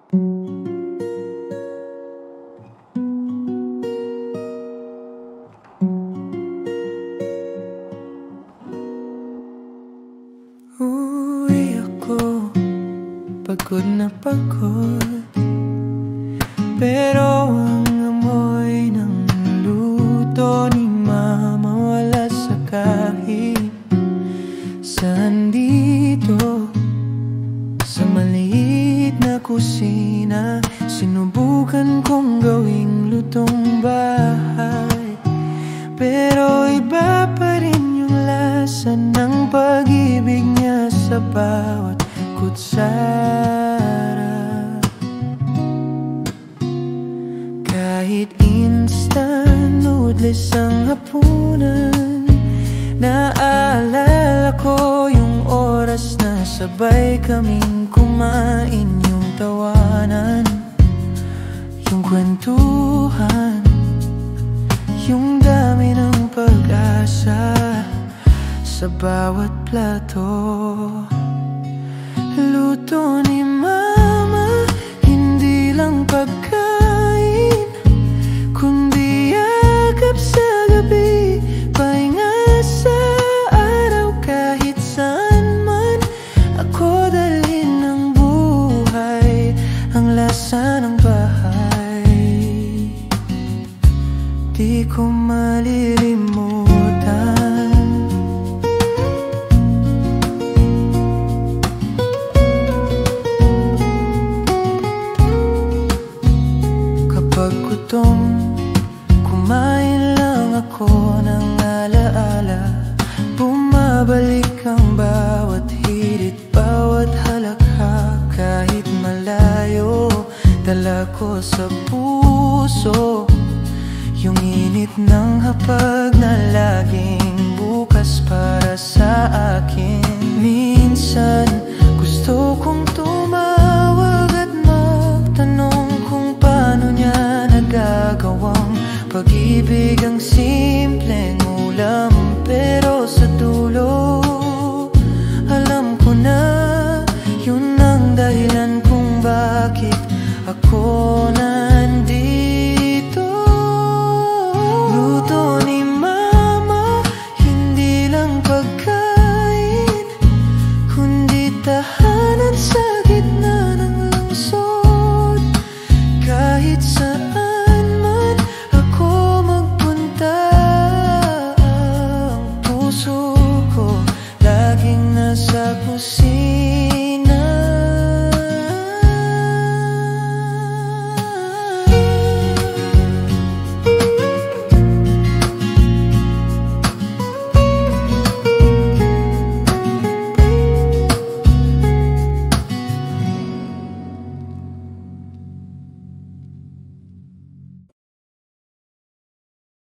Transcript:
Uwi ako, pagod na pagod, pero ang amoy ng luto ni mama wala sa kahit saan dito. Sa maliit na kusina, sinubukan kong gawing lutong bahay, pero iba pa rin yung lasa ng pag-ibig niya sa bawat kutsara. Kahit instant noodles ang hapunan, naaalala ko yung oras na sabay kaming kumain, yung tawanan, yung kwentuhan, yung dami ng pag-asa sa bawat plato. Luto ni mama, hindi lang pagkain, kundi yakap sa gabi, pahinga sa araw. Kahit saan man ako dalhin ng buhay, ang lasa ng bahay di ko malilimutan. Kapag gutom, kumain lang ako ng alaala. Bumabalik ang bawat hirit, bawat halakha. Kahit malayo, dala ko sa puso yung init ng hapag na laging bukas para sa akin. Minsan gusto kong tumawag at magtanong kung paano niya nagagawang pag-ibig ang simpleng ulam. Pero sa dulo, alam ko na yun ang dahilan kung bakit ako